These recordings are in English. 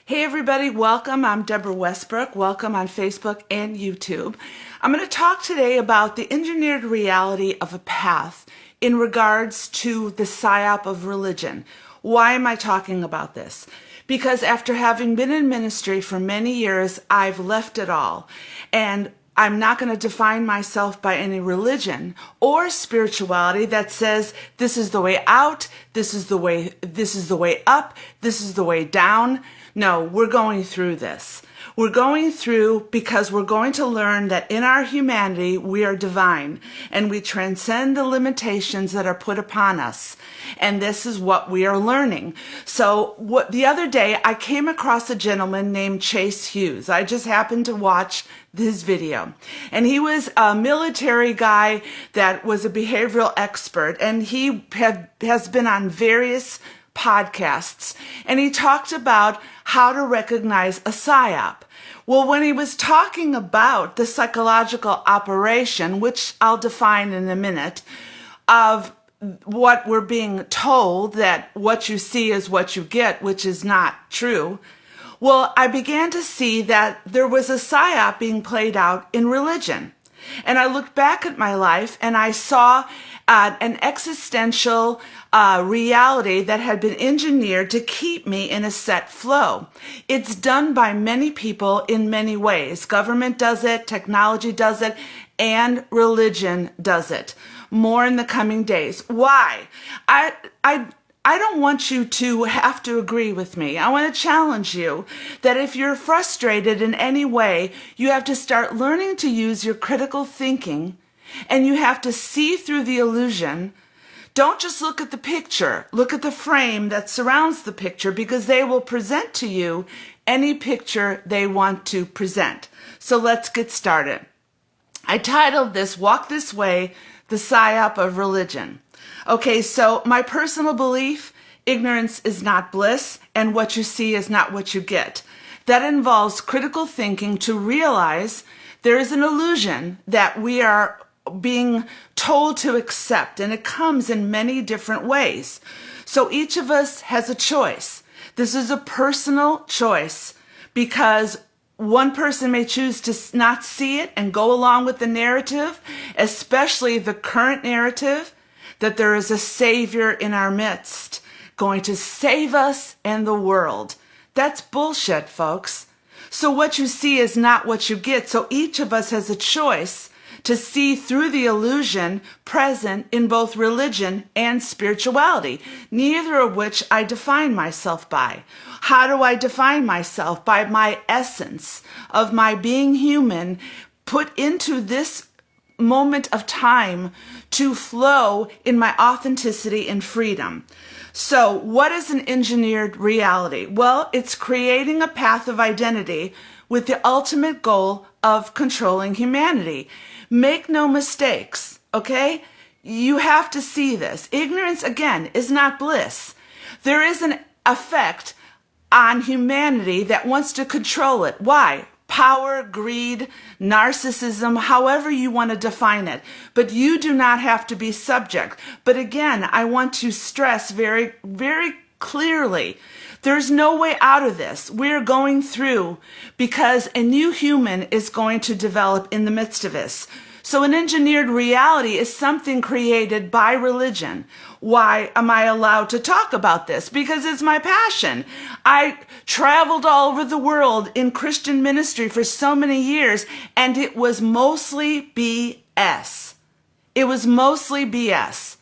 Hey everybody, welcome. I'm Deborah Westbrook. Welcome on Facebook and YouTube. I'm going to talk today about the engineered reality of a path in regards to the psyop of religion. Why am I talking about this? Because after having been in ministry for many years, I've left it all. And I'm not going to define myself by any religion or spirituality that says this is the way out, this is the way up, this is the way down. No, we're going through this. We're going through because we're going to learn that in our humanity, we are divine and we transcend the limitations that are put upon us. And this is what we are learning. So the other day, I came across a gentleman named Chase Hughes. I just happened to watch his video. And he was a military guy that was a behavioral expert. And he has been on various podcasts. And he talked about how to recognize a psyop. Well, when he was talking about the psychological operation, which I'll define in a minute, of what we're being told that what you see is what you get, which is not true. Well, I began to see that there was a psyop being played out in religion. And I looked back at my life and I saw an existential reality that had been engineered to keep me in a set flow. It's done by many people in many ways. Government does it, technology does it, and religion does it. More in the coming days. Why? I don't want you to have to agree with me. I want to challenge you that if you're frustrated in any way, you have to start learning to use your critical thinking and you have to see through the illusion. Don't just look at the picture. Look at the frame that surrounds the picture because they will present to you any picture they want to present. So let's get started. I titled this, Walk This Way, the Psyop of Religion. Okay, so my personal belief, ignorance is not bliss, and what you see is not what you get. That involves critical thinking to realize there is an illusion that we are being told to accept, and it comes in many different ways. So each of us has a choice. This is a personal choice because one person may choose to not see it and go along with the narrative, especially the current narrative, that there is a Savior in our midst, going to save us and the world. That's bullshit, folks. So what you see is not what you get. So each of us has a choice to see through the illusion present in both religion and spirituality, neither of which I define myself by. How do I define myself? By my essence of my being human put into this moment of time to flow in my authenticity and freedom. So what is an engineered reality? Well, it's creating a path of identity with the ultimate goal of controlling humanity. Make no mistakes, okay? You have to see this. Ignorance, again, is not bliss. There is an effect on humanity that wants to control it. Why? Power, greed, narcissism, however you want to define it. But you do not have to be subject. But again, I want to stress very, very clearly, there's no way out of this. We're going through because a new human is going to develop in the midst of this. So an engineered reality is something created by religion. Why am I allowed to talk about this? Because it's my passion. I traveled all over the world in Christian ministry for so many years, and it was mostly BS. It was mostly BS.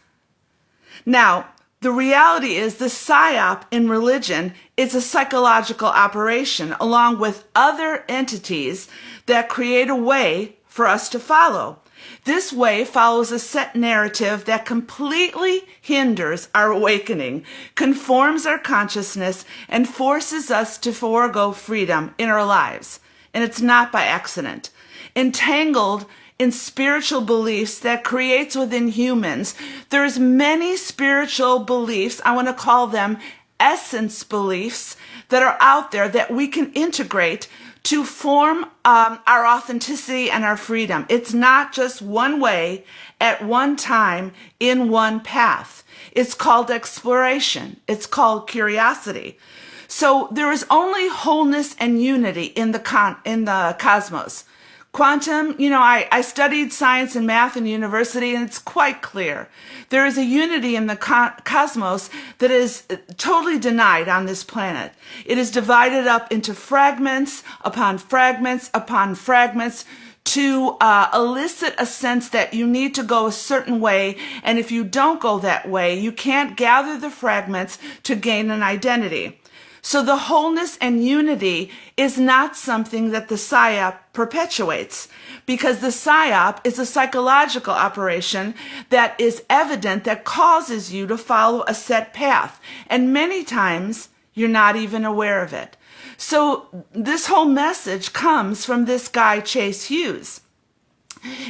Now, the reality is the psyop in religion is a psychological operation along with other entities that create a way for us to follow. This way follows a set narrative that completely hinders our awakening, conforms our consciousness, and forces us to forego freedom in our lives. And it's not by accident. Entangled in spiritual beliefs that creates within humans, there's many spiritual beliefs, I want to call them essence beliefs, that are out there that we can integrate to form our authenticity and our freedom. It's not just one way at one time in one path. It's called exploration. It's called curiosity. So there is only wholeness and unity in the cosmos. Quantum, I studied science and math in university, and it's quite clear. There is a unity in the cosmos that is totally denied on this planet. It is divided up into fragments upon fragments upon fragments to elicit a sense that you need to go a certain way, and if you don't go that way, you can't gather the fragments to gain an identity. So the wholeness and unity is not something that the Psyop perpetuates, because the Psyop is a psychological operation that is evident, that causes you to follow a set path. And many times you're not even aware of it. So this whole message comes from this guy, Chase Hughes.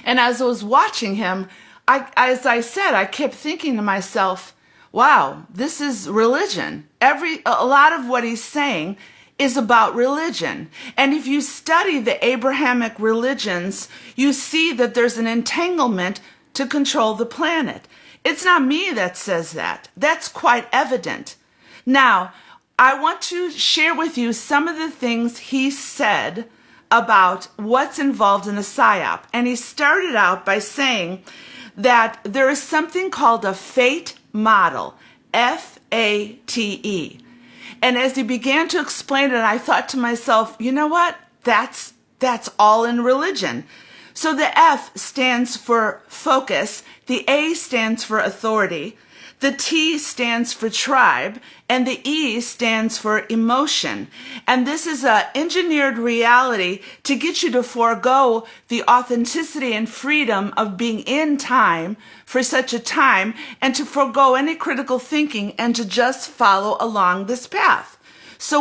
And as I was watching him, as I said, I kept thinking to myself, wow, this is religion. A lot of what he's saying is about religion. And if you study the Abrahamic religions, you see that there's an entanglement to control the planet. It's not me that says that. That's quite evident. Now, I want to share with you some of the things he said about what's involved in a Psyop. And he started out by saying that there is something called a fate model, F-A-T-E. And as he began to explain it, I thought to myself, you know what? That's all in religion. So the F stands for focus, the A stands for authority, the T stands for tribe, and the E stands for emotion. And this is an engineered reality to get you to forego the authenticity and freedom of being in time for such a time, and to forego any critical thinking and to just follow along this path. So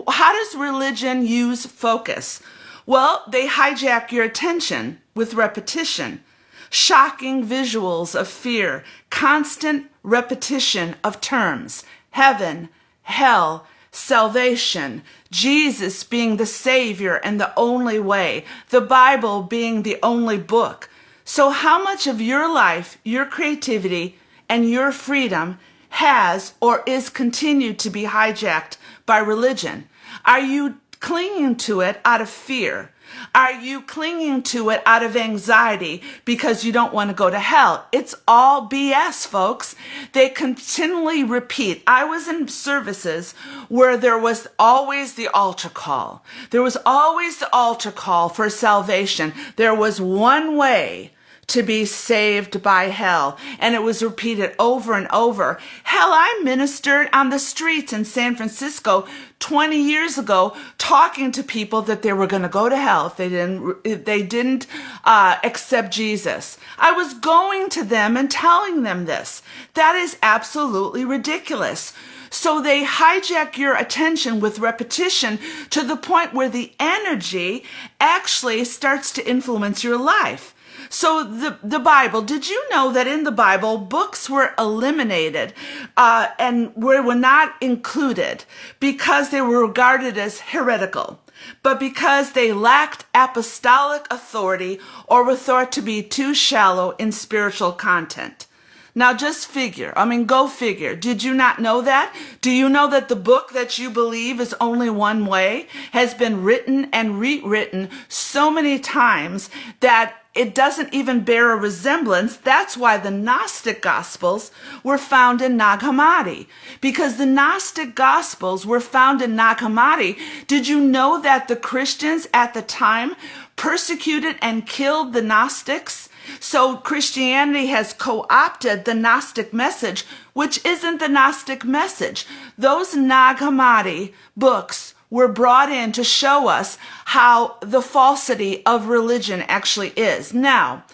how does religion use focus? Well, they hijack your attention with repetition. Shocking visuals of fear, constant repetition of terms, heaven, hell, salvation, Jesus being the Savior and the only way, the Bible being the only book. So how much of your life, your creativity, and your freedom has or is continued to be hijacked by religion? Are you clinging to it out of fear? Are you clinging to it out of anxiety because you don't want to go to hell? It's all BS, folks. They continually repeat. I was in services where there was always the altar call. There was always the altar call for salvation. There was one way to be saved by hell. And it was repeated over and over. Hell, I ministered on the streets in San Francisco 20 years ago, talking to people that they were going to go to hell if they didn't accept Jesus. I was going to them and telling them this. That is absolutely ridiculous. So they hijack your attention with repetition to the point where the energy actually starts to influence your life. So the Bible, did you know that in the Bible, books were eliminated and were not included because they were regarded as heretical, but because they lacked apostolic authority or were thought to be too shallow in spiritual content? Now just go figure. Did you not know that? Do you know that the book that you believe is only one way has been written and rewritten so many times that it doesn't even bear a resemblance? That's why the Gnostic Gospels were found in Nag Hammadi, because the Gnostic Gospels were found in Nag Hammadi. Did you know that the Christians at the time persecuted and killed the Gnostics? So Christianity has co-opted the Gnostic message, which isn't the Gnostic message. Those Nag Hammadi books were brought in to show us how the falsity of religion actually is. Now,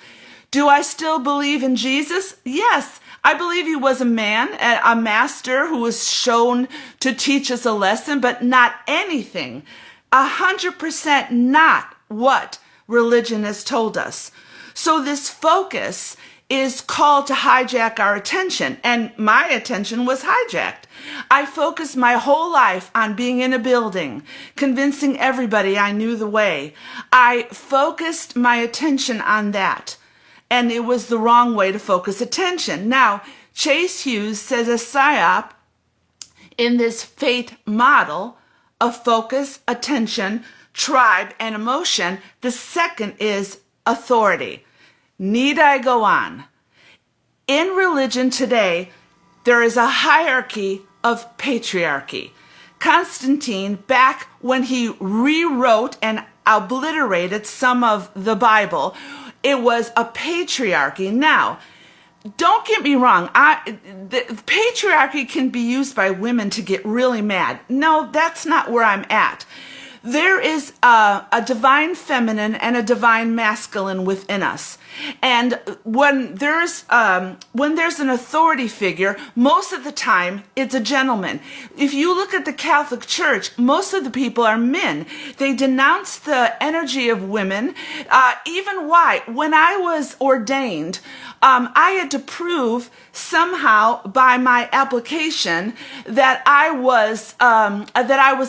do I still believe in Jesus? Yes. I believe he was a man, a master who was shown to teach us a lesson, but not anything. 100% not what religion has told us. So this focus is called to hijack our attention, and my attention was hijacked. I focused my whole life on being in a building, convincing everybody I knew the way. I focused my attention on that, and it was the wrong way to focus attention. Now, Chase Hughes says a psyop in this fate model of focus, attention, tribe, and emotion, the second is authority. Need I go on? In religion today, there is a hierarchy of patriarchy. Constantine, back when he rewrote and obliterated some of the Bible, it was a patriarchy. Now, don't get me wrong, the patriarchy can be used by women to get really mad. No, that's not where I'm at. There is a divine feminine and a divine masculine within us. And when there's an authority figure, most of the time it's a gentleman. If you look at the Catholic Church, most of the people are men. They denounce the energy of women. Even why? When I was ordained, I had to prove somehow by my application that I was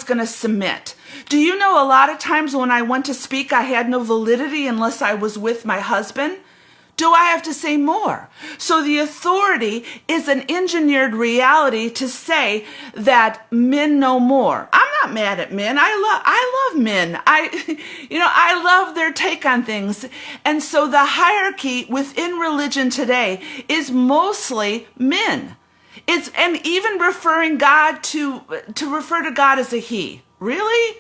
going to submit. Do you know a lot of times when I went to speak, I had no validity unless I was with my husband? Do I have to say more? So the authority is an engineered reality to say that men know more. I'm not mad at men. I love men. I love their take on things. And so the hierarchy within religion today is mostly men. And even referring God to refer to God as a he. Really?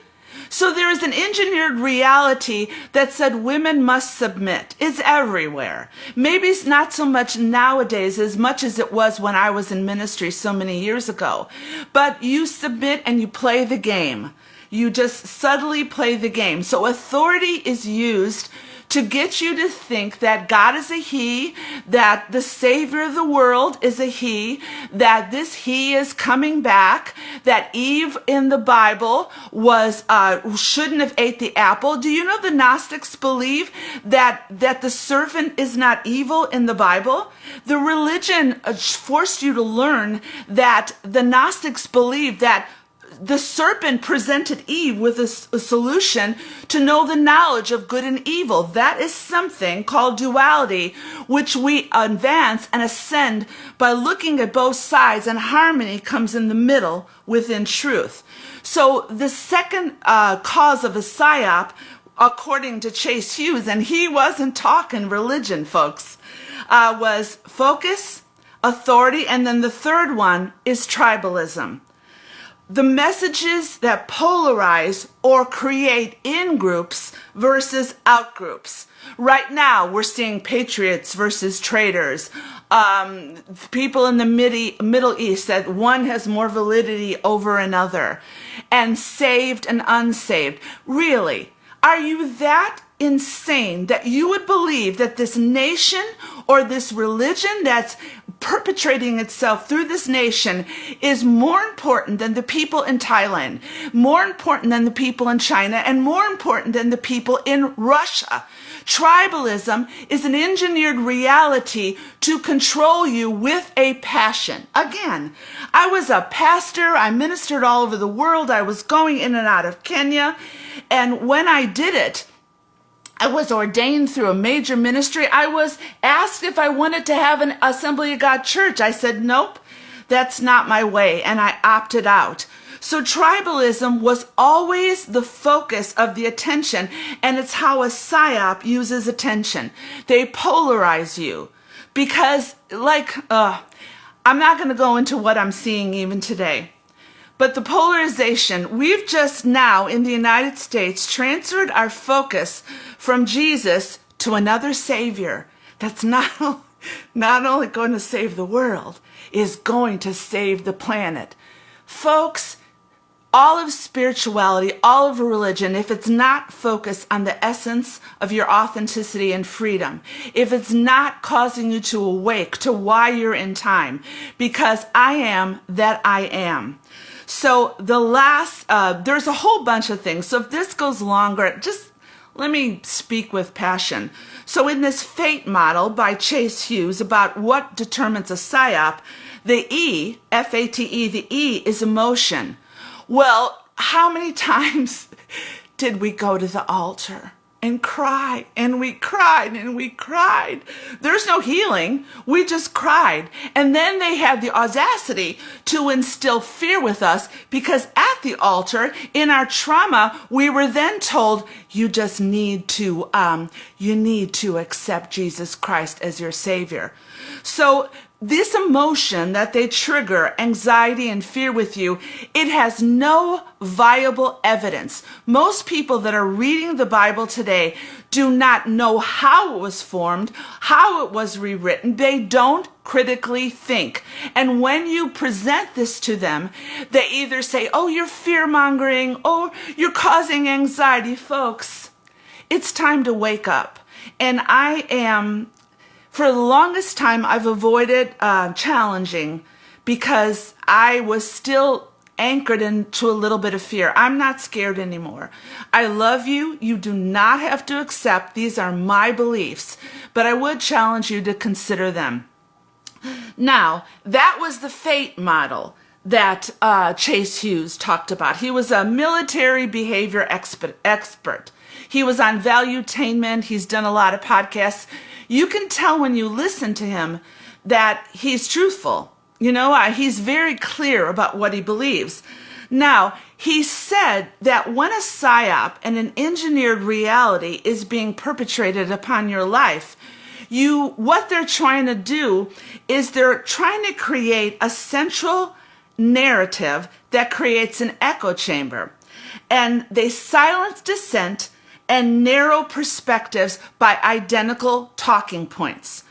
So there is an engineered reality that said women must submit. It's everywhere. Maybe it's not so much nowadays as much as it was when I was in ministry so many years ago. But you submit and you play the game. You just subtly play the game. So authority is used to get you to think that God is a he, that the Savior of the world is a he, that this he is coming back, that Eve in the Bible shouldn't have ate the apple. Do you know the Gnostics believe that the serpent is not evil in the Bible? The religion forced you to learn that the Gnostics believe that the serpent presented Eve with a solution to know the knowledge of good and evil. That is something called duality, which we advance and ascend by looking at both sides, and harmony comes in the middle within truth. So the second cause of a psyop, according to Chase Hughes, and he wasn't talking religion, folks, was focus, authority, and then the third one is tribalism. The messages that polarize or create in-groups versus out-groups. Right now, we're seeing patriots versus traitors. People in the Middle East, that one has more validity over another. And saved and unsaved. Really? Are you that insane that you would believe that this nation or this religion that's perpetrating itself through this nation is more important than the people in Thailand, more important than the people in China, and more important than the people in Russia? Tribalism is an engineered reality to control you with a passion. Again, I was a pastor. I ministered all over the world. I was going in and out of Kenya. And when I did it, I was ordained through a major ministry. I was asked if I wanted to have an Assembly of God church. I said, nope, that's not my way. And I opted out. So tribalism was always the focus of the attention. And it's how a psyop uses attention. They polarize you. Because I'm not going to go into what I'm seeing even today. But the polarization, we've just now in the United States transferred our focus from Jesus to another Savior that's not only going to save the world, is going to save the planet. Folks, all of spirituality, all of religion, if it's not focused on the essence of your authenticity and freedom, if it's not causing you to awake to why you're in time, because I am that I am. So the last, there's a whole bunch of things. So if this goes longer, just let me speak with passion. So in this fate model by Chase Hughes about what determines a psyop, the E, F-A-T-E, the E is emotion. Well, how many times did we go to the altar? and cry, and we cried and we cried. There's no healing. We just cried. And then they had the audacity to instill fear with us, because at the altar, in our trauma, we were then told, you just need to accept Jesus Christ as your Savior. So this emotion that they trigger, anxiety and fear with you, it has no viable evidence. Most people that are reading the Bible today do not know how it was formed, how it was rewritten. They don't critically think. And when you present this to them, they either say, oh, you're fear-mongering, oh, you're causing anxiety. Folks, it's time to wake up. And for the longest time, I've avoided challenging, because I was still anchored into a little bit of fear. I'm not scared anymore. I love you. You do not have to accept. These are my beliefs, but I would challenge you to consider them. Now, that was the fate model that Chase Hughes talked about. He was a military behavior expert. He was on Valuetainment. He's done a lot of podcasts. You can tell when you listen to him that he's truthful. He's very clear about what he believes. Now, he said that when a psyop and an engineered reality is being perpetrated upon your life, what they're trying to do is they're trying to create a central narrative that creates an echo chamber. And they silence dissent and narrow perspectives by identical talking points.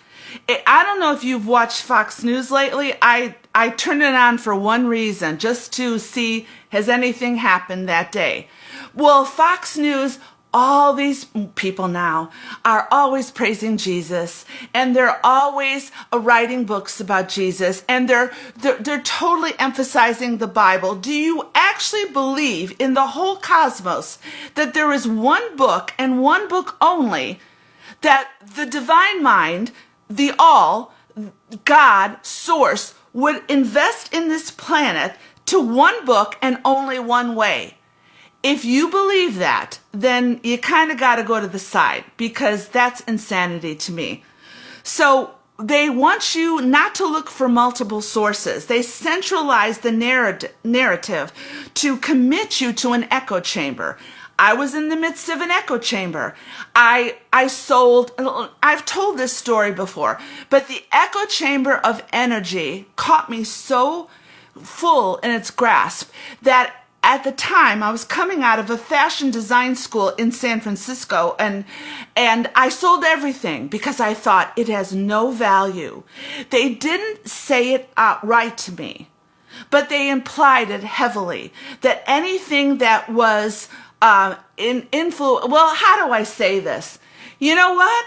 I don't know if you've watched Fox News lately. I turned it on for one reason, just to see, has anything happened that day? Well, Fox News, all these people now are always praising Jesus, and they're always writing books about Jesus, and they're totally emphasizing the Bible. Do you actually believe in the whole cosmos that there is one book and one book only, that the divine mind, the all, God, source, would invest in this planet to one book and only one way? If you believe that, then you kind of got to go to the side, because that's insanity to me. So they want you not to look for multiple sources. They centralize the narrative to commit you to an echo chamber. I was in the midst of an echo chamber. I've told this story before, but the echo chamber of energy caught me so full in its grasp that at the time, I was coming out of a fashion design school in San Francisco, and I sold everything because I thought it has no value. They didn't say it outright to me, but they implied it heavily, that anything that was well, how do I say this? You know what?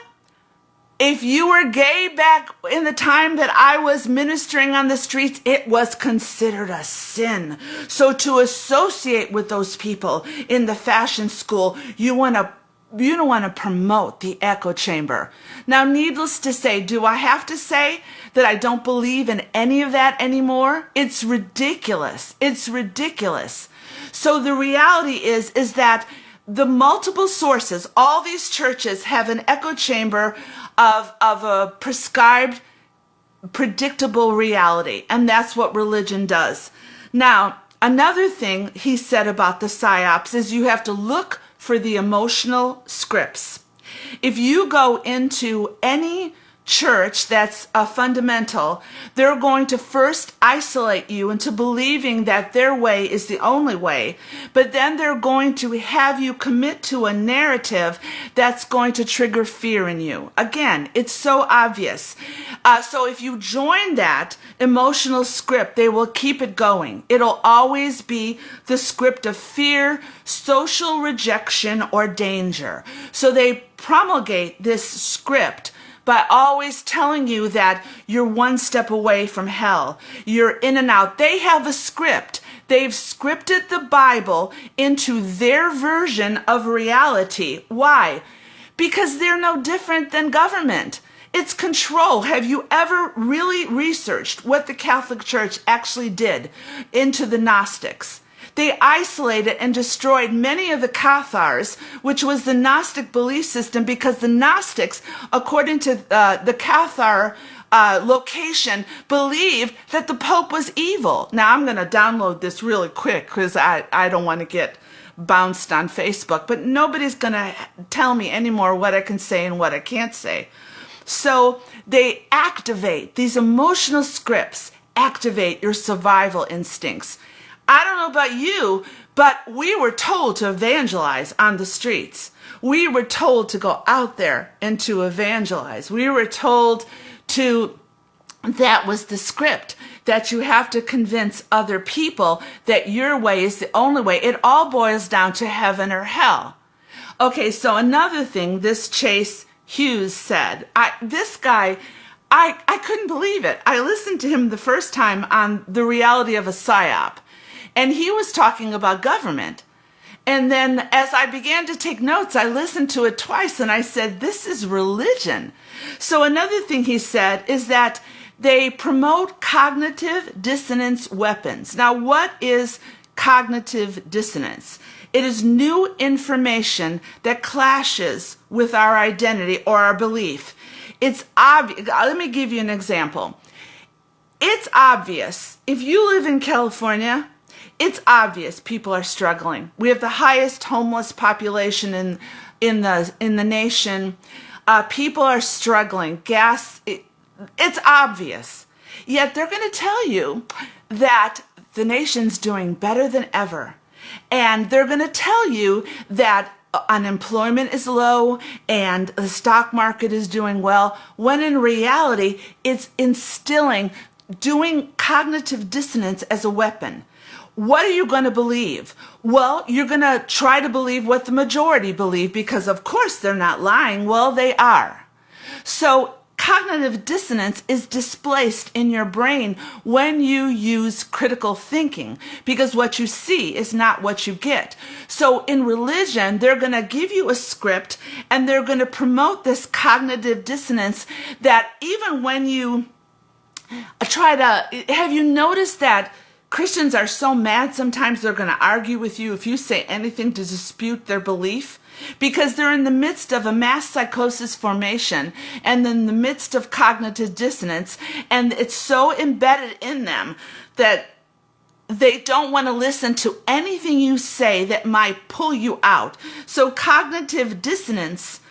If you were gay back in the time that I was ministering on the streets, it was considered a sin. So to associate with those people in the fashion school, you don't want to promote the echo chamber. Now, needless to say, do I have to say that I don't believe in any of that anymore? It's ridiculous. It's ridiculous. So the reality is that the multiple sources, all these churches have an echo chamber of a prescribed, predictable reality. And that's what religion does. Now, another thing he said about the psyops is you have to look for the emotional scripts. If you go into any church that's a fundamental, they're going to first isolate you into believing that their way is the only way, but then they're going to have you commit to a narrative that's going to trigger fear in you. Again, it's so obvious. So if you join that emotional script, they will keep it going. It'll always be the script of fear, social rejection, or danger. So they promulgate this script by always telling you that you're one step away from hell. You're in and out. They have a script. They've scripted the Bible into their version of reality. Why? Because they're no different than government. It's control. Have you ever really researched what the Catholic Church actually did into the Gnostics? They isolated and destroyed many of the Cathars, which was the Gnostic belief system, because the Gnostics, according to the Cathar location, believed that the Pope was evil. Now, I'm going to download this really quick because I don't want to get bounced on Facebook, but nobody's going to tell me anymore what I can say and what I can't say. So they activate these emotional scripts, activate your survival instincts. I don't know about you, but we were told to evangelize on the streets. We were told to go out there and to evangelize. We were told to, that was the script, that you have to convince other people that your way is the only way. It all boils down to heaven or hell. Okay, so another thing this Chase Hughes said, this guy, I couldn't believe it. I listened to him the first time on The Reality of a Psyop, and he was talking about government. And then as I began to take notes, I listened to it twice and I said, this is religion. So another thing he said is that they promote cognitive dissonance weapons. Now, what is cognitive dissonance? It is new information that clashes with our identity or our belief. It's obvious. Let me give you an example. It's obvious. If you live in California, it's obvious people are struggling. We have the highest homeless population in the nation. People are struggling. It's obvious. Yet they're going to tell you that the nation's doing better than ever. And they're going to tell you that unemployment is low and the stock market is doing well, when in reality, it's doing cognitive dissonance as a weapon. What are you going to believe? Well, you're going to try to believe what the majority believe because, of course, they're not lying. Well, they are. So cognitive dissonance is displaced in your brain when you use critical thinking, because what you see is not what you get. So in religion, they're going to give you a script and they're going to promote this cognitive dissonance that even when you have you noticed that Christians are so mad sometimes they're going to argue with you if you say anything to dispute their belief? Because they're in the midst of a mass psychosis formation and in the midst of cognitive dissonance, and it's so embedded in them that they don't want to listen to anything you say that might pull you out. So cognitive dissonance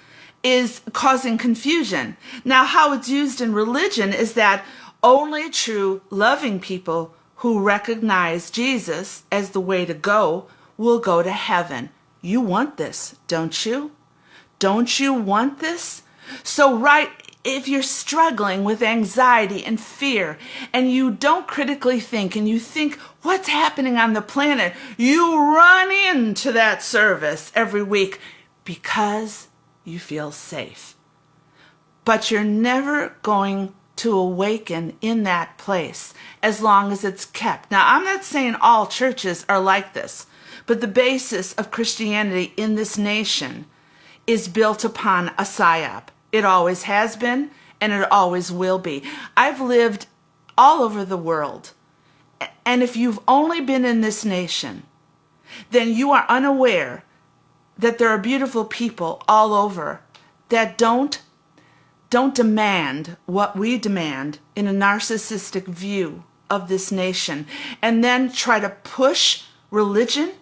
is causing confusion. Now, how it's used in religion is that only true loving people who recognize Jesus as the way to go will go to heaven. You want this, don't you? Don't you want this? So if you're struggling with anxiety and fear and you don't critically think and you think, what's happening on the planet? You run into that service every week because you feel safe. But you're never going to awaken in that place as long as it's kept. Now, I'm not saying all churches are like this, but the basis of Christianity in this nation is built upon a psyop. It always has been, and it always will be. I've lived all over the world, and if you've only been in this nation, then you are unaware that there are beautiful people all over that don't demand what we demand in a narcissistic view of this nation, and then try to push religion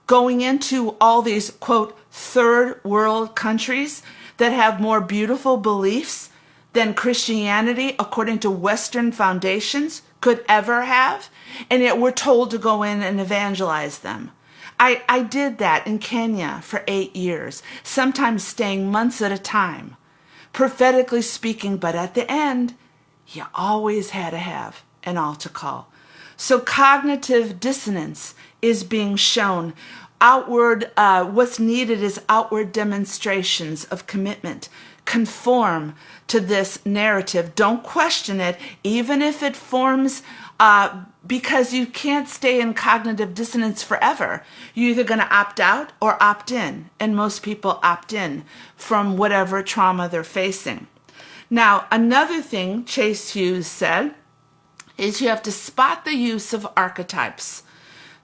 going into all these, quote, third world countries that have more beautiful beliefs than Christianity, according to Western foundations, could ever have. And yet we're told to go in and evangelize them. I did that in Kenya for 8 years, sometimes staying months at a time, prophetically speaking, but at the end, you always had to have an altar call. So cognitive dissonance is being shown. What's needed is outward demonstrations of commitment. Conform to this narrative. Don't question it, even if it forms, because you can't stay in cognitive dissonance forever. You're either going to opt out or opt in, and most people opt in from whatever trauma they're facing. Now, another thing Chase Hughes said is you have to spot the use of archetypes.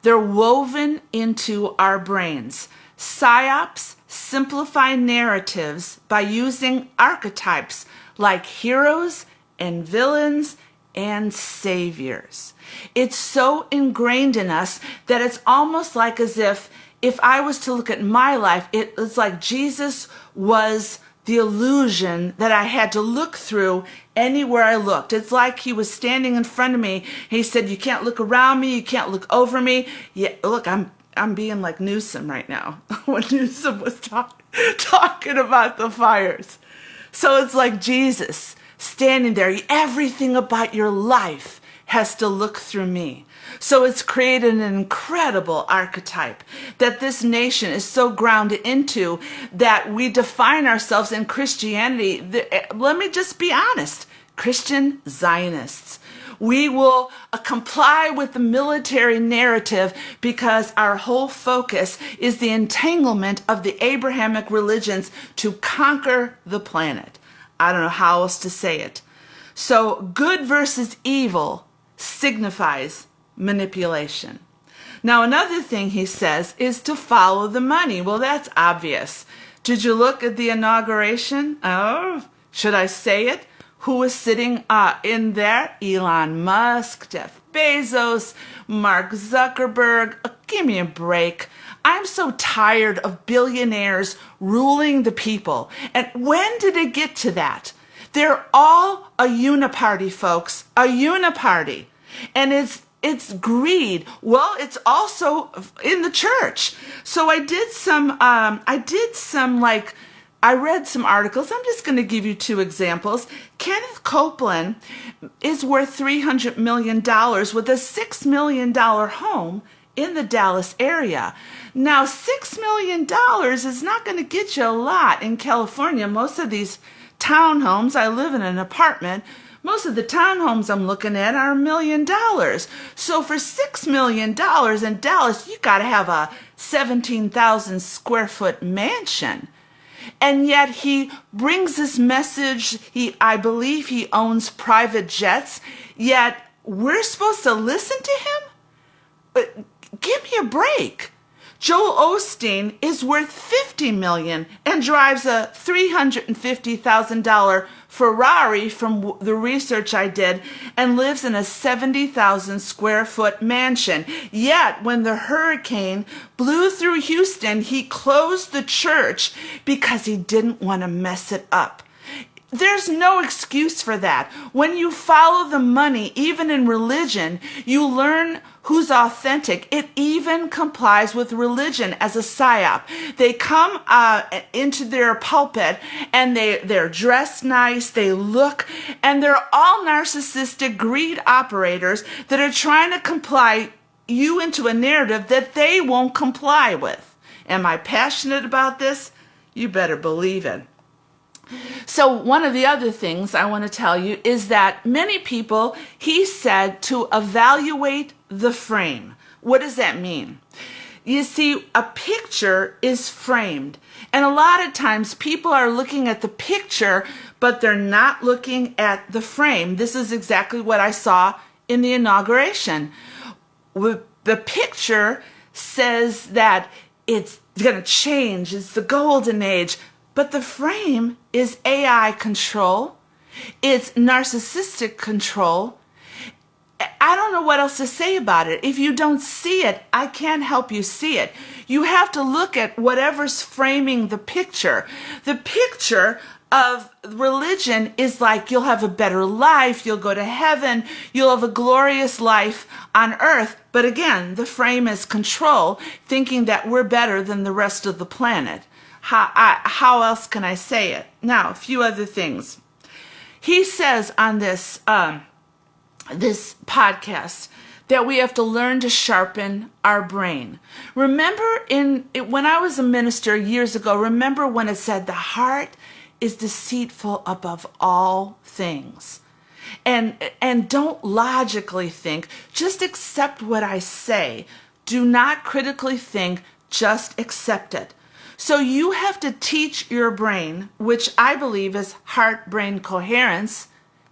They're woven into our brains. Psyops simplify narratives by using archetypes like heroes and villains and saviors. It's so ingrained in us that it's almost like as if I was to look at my life, it's like Jesus was the illusion that I had to look through anywhere I looked. It's like he was standing in front of me. He said, you can't look around me. You can't look over me. Yeah, look, I'm being like Newsom right now when Newsom was talking about the fires. So it's like Jesus standing there. Everything about your life has to look through me. So it's created an incredible archetype that this nation is so grounded into that we define ourselves in Christianity. Let me just be honest, Christian Zionists. We will comply with the military narrative because our whole focus is the entanglement of the Abrahamic religions to conquer the planet. I don't know how else to say it. So good versus evil signifies manipulation. Now, another thing he says is to follow the money. Well, that's obvious. Did you look at the inauguration? Oh, should I say it? Who was sitting in there? Elon Musk, Jeff Bezos, Mark Zuckerberg. Give me a break. I'm so tired of billionaires ruling the people. And when did it get to that? They're all a uniparty, folks. A uniparty. And it's greed. Well, it's also in the church. So I read some articles. I'm just going to give you two examples. Kenneth Copeland is worth $300 million with a $6 million home in the Dallas area. Now, $6 million is not going to get you a lot in California. Most of these townhomes, I live in an apartment, most of the townhomes I'm looking at are $1 million. So for $6 million in Dallas, you got to have a 17,000 square foot mansion. And yet he brings this message. I believe he owns private jets. Yet we're supposed to listen to him? Give me a break. Joel Osteen is worth $50 million and drives a $350,000 Ferrari from the research I did and lives in a 70,000 square foot mansion. Yet when the hurricane blew through Houston, he closed the church because he didn't want to mess it up. There's no excuse for that. When you follow the money, even in religion, you learn who's authentic. It even complies with religion as a psyop. They come into their pulpit and they're dressed nice, they look, and they're all narcissistic greed operators that are trying to comply you into a narrative that they won't comply with. Am I passionate about this? You better believe it. So one of the other things I want to tell you is that many people, he said, to evaluate the frame. What does that mean? You see, a picture is framed. And a lot of times people are looking at the picture, but they're not looking at the frame. This is exactly what I saw in the inauguration. The picture says that it's going to change. It's the golden age. But the frame is AI control. It's narcissistic control. I don't know what else to say about it. If you don't see it, I can't help you see it. You have to look at whatever's framing the picture. The picture of religion is like you'll have a better life, you'll go to heaven, you'll have a glorious life on earth. But again, the frame is control, thinking that we're better than the rest of the planet. How else can I say it? Now, a few other things. He says on this this podcast that we have to learn to sharpen our brain. Remember when I was a minister years ago, remember when it said the heart is deceitful above all things. And don't logically think, just accept what I say. Do not critically think, just accept it. So you have to teach your brain, which I believe is heart-brain coherence.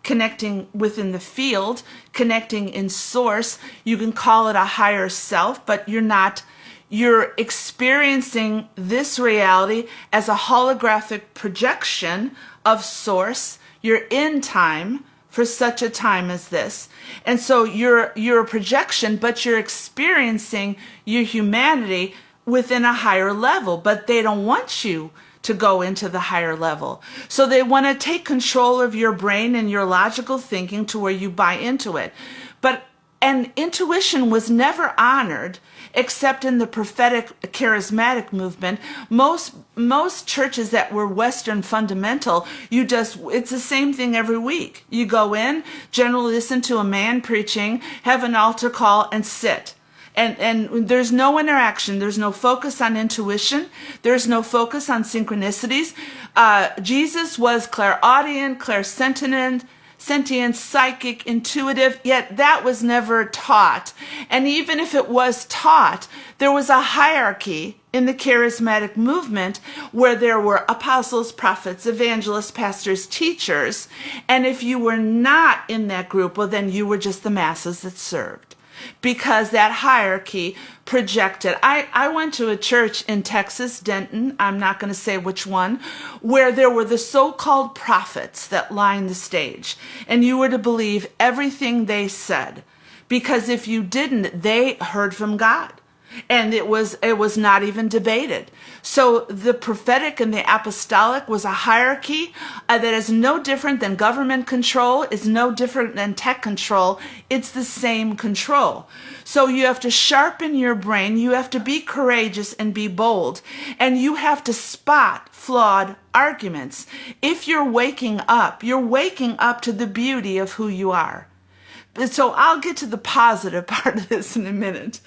connecting within the field, connecting in source. You can call it a higher self, but you're experiencing this reality as a holographic projection of source. You're in time for such a time as this. And so you're a projection, but you're experiencing your humanity within a higher level, but they don't want you to go into the higher level. So they want to take control of your brain and your logical thinking to where you buy into it. And intuition was never honored except in the prophetic charismatic movement. Most churches that were Western fundamental, it's the same thing every week. You go in, generally listen to a man preaching, have an altar call, and sit. And there's no interaction. There's no focus on intuition. There's no focus on synchronicities. Jesus was clairaudient, clairsentient, psychic, intuitive, yet that was never taught. And even if it was taught, there was a hierarchy in the charismatic movement where there were apostles, prophets, evangelists, pastors, teachers. And if you were not in that group, well, then you were just the masses that served. Because that hierarchy projected. I went to a church in Texas, Denton, I'm not going to say which one, where there were the so-called prophets that lined the stage. And you were to believe everything they said. Because if you didn't, they heard from God. And it was not even debated. So the prophetic and the apostolic was a hierarchy that is no different than government control, is no different than tech control. It's the same control. So you have to sharpen your brain. You have to be courageous and be bold. And you have to spot flawed arguments. If you're waking up to the beauty of who you are. So I'll get to the positive part of this in a minute.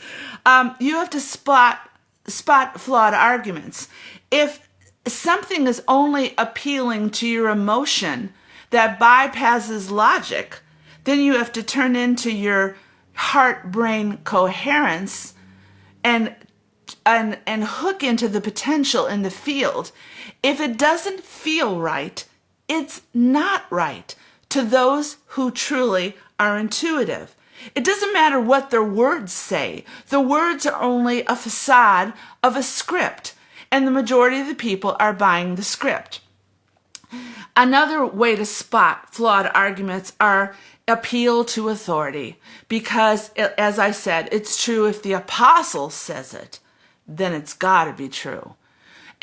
You have to spot flawed arguments. If something is only appealing to your emotion that bypasses logic, then you have to turn into your heart-brain coherence and hook into the potential in the field. If it doesn't feel right, it's not right to those who truly are intuitive. It doesn't matter what their words say. The words are only a facade of a script, and the majority of the people are buying the script. Another way to spot flawed arguments are appeal to authority, because, as I said, it's true if the apostle says it, then it's got to be true.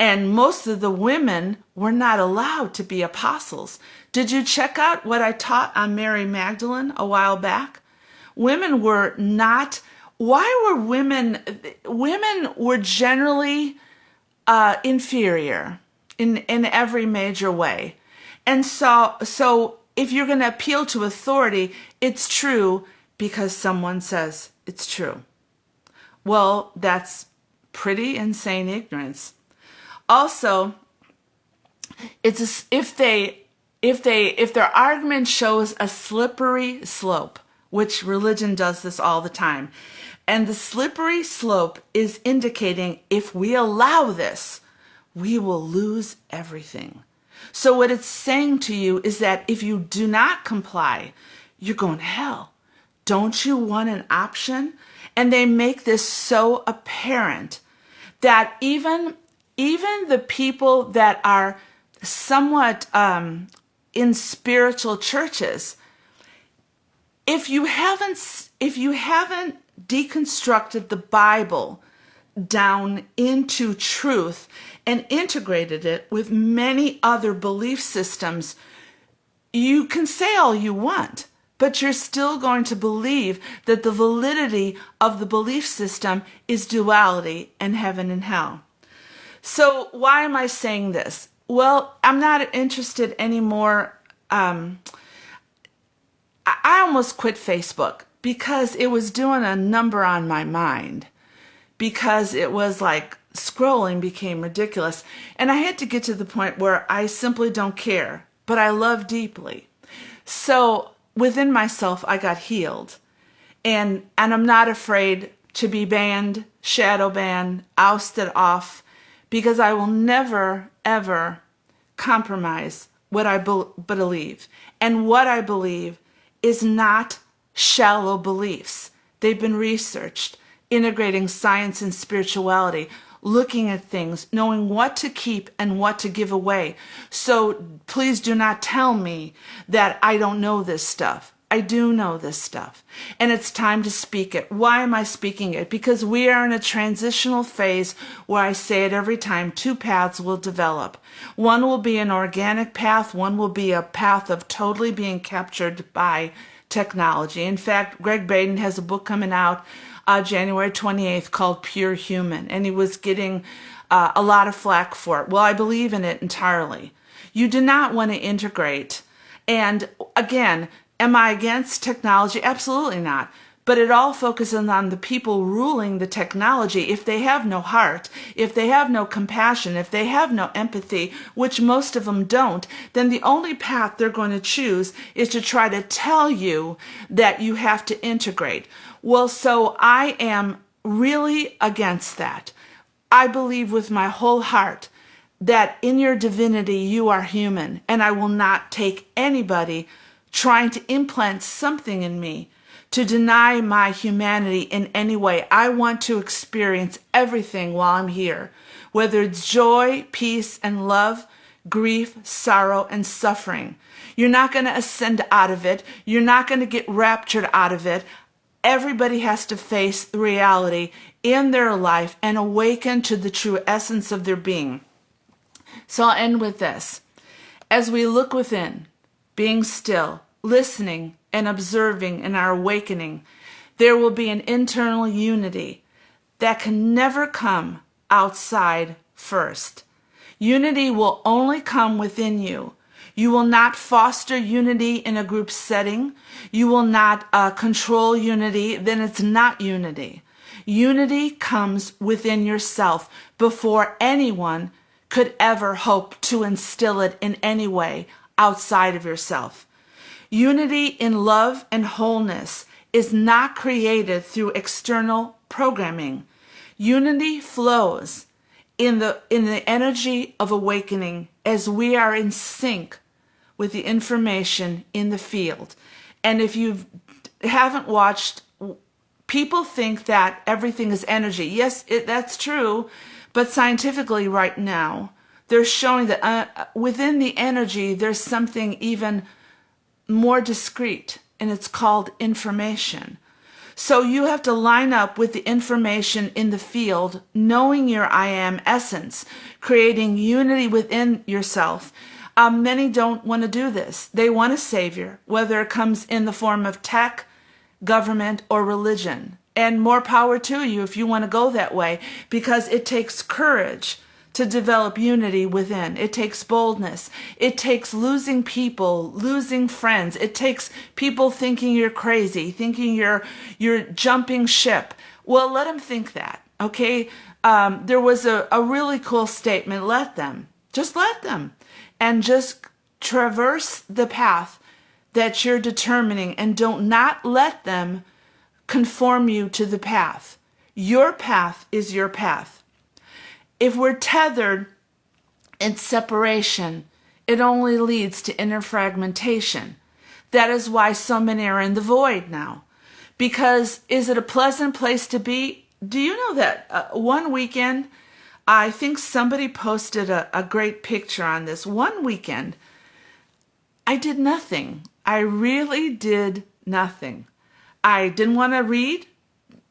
And most of the women were not allowed to be apostles. Did you check out what I taught on Mary Magdalene a while back? Women were not. Why were women were generally inferior in every major way. And so if you're going to appeal to authority, it's true because someone says it's true. Well, that's pretty insane ignorance. Also, if their argument shows a slippery slope, which religion does this all the time, and the slippery slope is indicating if we allow this, we will lose everything. So what it's saying to you is that if you do not comply, you're going to hell. Don't you want an option? And they make this so apparent that even the people that are somewhat in spiritual churches, if you haven't deconstructed the Bible down into truth and integrated it with many other belief systems, you can say all you want, but you're still going to believe that the validity of the belief system is duality and heaven and hell. So why am I saying this? Well, I'm not interested anymore. I almost quit Facebook because it was doing a number on my mind, because it was like scrolling became ridiculous. And I had to get to the point where I simply don't care, but I love deeply. So within myself, I got healed. And I'm not afraid to be banned, shadow banned, ousted off, because I will never, ever compromise what I believe. And what I believe is not shallow beliefs. They've been researched, integrating science and spirituality, looking at things, knowing what to keep and what to give away. So please do not tell me that I don't know this stuff. I do know this stuff, and it's time to speak it. Why am I speaking it? Because we are in a transitional phase where I say it every time, two paths will develop. One will be an organic path. One will be a path of totally being captured by technology. In fact, Greg Baden has a book coming out January 28th called Pure Human, and he was getting a lot of flack for it. Well, I believe in it entirely. You do not want to integrate. And again, am I against technology? Absolutely not. But it all focuses on the people ruling the technology. If they have no heart, if they have no compassion, if they have no empathy, which most of them don't, then the only path they're going to choose is to try to tell you that you have to integrate. Well, so I am really against that. I believe with my whole heart that in your divinity you are human, and I will not take anybody trying to implant something in me to deny my humanity in any way. I want to experience everything while I'm here, whether it's joy, peace, and love, grief, sorrow, and suffering. You're not going to ascend out of it. You're not going to get raptured out of it. Everybody has to face the reality in their life and awaken to the true essence of their being. So I'll end with this. As we look within, being still, listening, and observing in our awakening, there will be an internal unity that can never come outside first. Unity will only come within you. You will not foster unity in a group setting. You will not control unity. Then it's not unity. Unity comes within yourself before anyone could ever hope to instill it in any way outside of yourself. Unity in love and wholeness is not created through external programming. Unity flows in the energy of awakening as we are in sync with the information in the field. And if you haven't watched, people think that everything is energy. Yes, that's true, but scientifically right now, they're showing that within the energy, there's something even more discrete, and it's called information. So you have to line up with the information in the field, knowing your I am essence, creating unity within yourself. Many don't want to do this. They want a savior, whether it comes in the form of tech, government, or religion. And more power to you if you want to go that way, because it takes courage to develop unity within. It takes boldness. It takes losing people, losing friends. It takes people thinking you're crazy, thinking you're jumping ship. Well, let them think that, okay? There was a really cool statement. Let them. Just let them. And just traverse the path that you're determining, and don't not let them conform you to the path. Your path is your path. If we're tethered in separation, it only leads to inner fragmentation. That is why so many are in the void now. Because is it a pleasant place to be? Do you know that one weekend, I think somebody posted a great picture on this. One weekend, I did nothing. I really did nothing. I didn't want to read,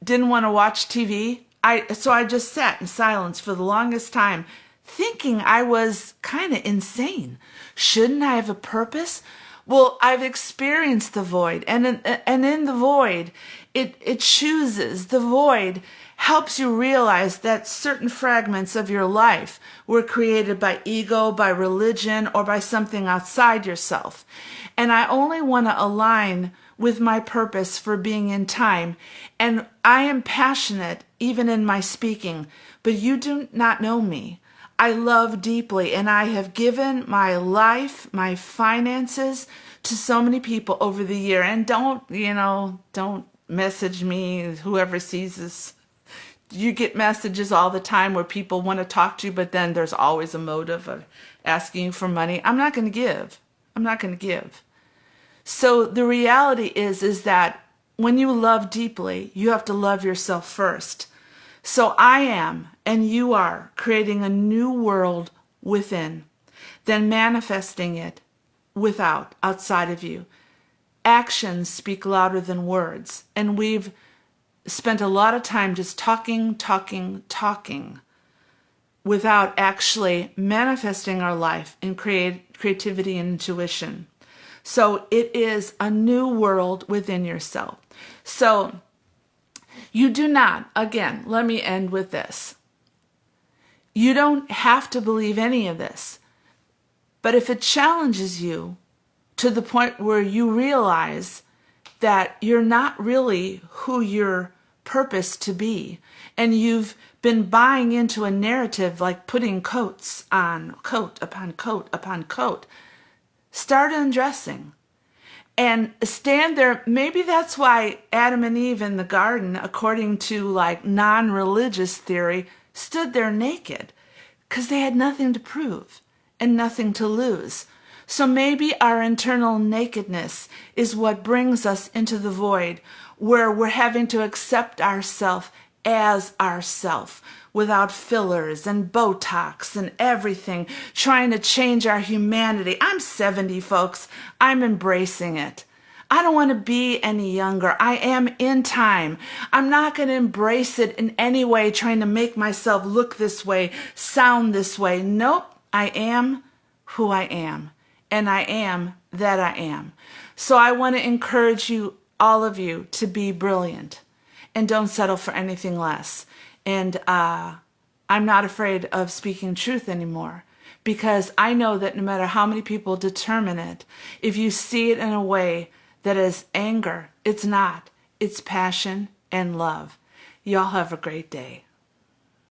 didn't want to watch TV. So I just sat in silence for the longest time, thinking I was kind of insane. Shouldn't I have a purpose? Well, I've experienced the void, and in the void, it chooses. The void helps you realize that certain fragments of your life were created by ego, by religion, or by something outside yourself. And I only want to align with my purpose for being in time. And I am passionate even in my speaking, but you do not know me. I love deeply, and I have given my life, my finances to so many people over the year. And don't message me, whoever sees this, you get messages all the time where people want to talk to you, but then there's always a motive of asking you for money. I'm not going to give. I'm not going to give. So the reality is that when you love deeply, you have to love yourself first. So I am, and you are, creating a new world within, then manifesting it without, outside of you. Actions speak louder than words, and we've spent a lot of time just talking without actually manifesting our life in creativity and intuition. So it is a new world within yourself. So you do not, again, let me end with this. You don't have to believe any of this. But if it challenges you to the point where you realize that you're not really who you're purposed to be, and you've been buying into a narrative like putting coats on coat upon coat upon coat, start undressing and stand there. Maybe that's why Adam and Eve in the garden, according to like non-religious theory, stood there naked, because they had nothing to prove and nothing to lose. So maybe our internal nakedness is what brings us into the void, where we're having to accept ourselves as ourself, without fillers and Botox and everything, trying to change our humanity. I'm 70, folks. I'm embracing it. I don't want to be any younger. I am in time. I'm not going to embrace it in any way, trying to make myself look this way, sound this way. Nope. I am who I am, and I am that I am. So I want to encourage you, all of you, to be brilliant and don't settle for anything less. And I'm not afraid of speaking truth anymore, because I know that no matter how many people determine it, if you see it in a way that is anger, it's not. It's passion and love. Y'all have a great day.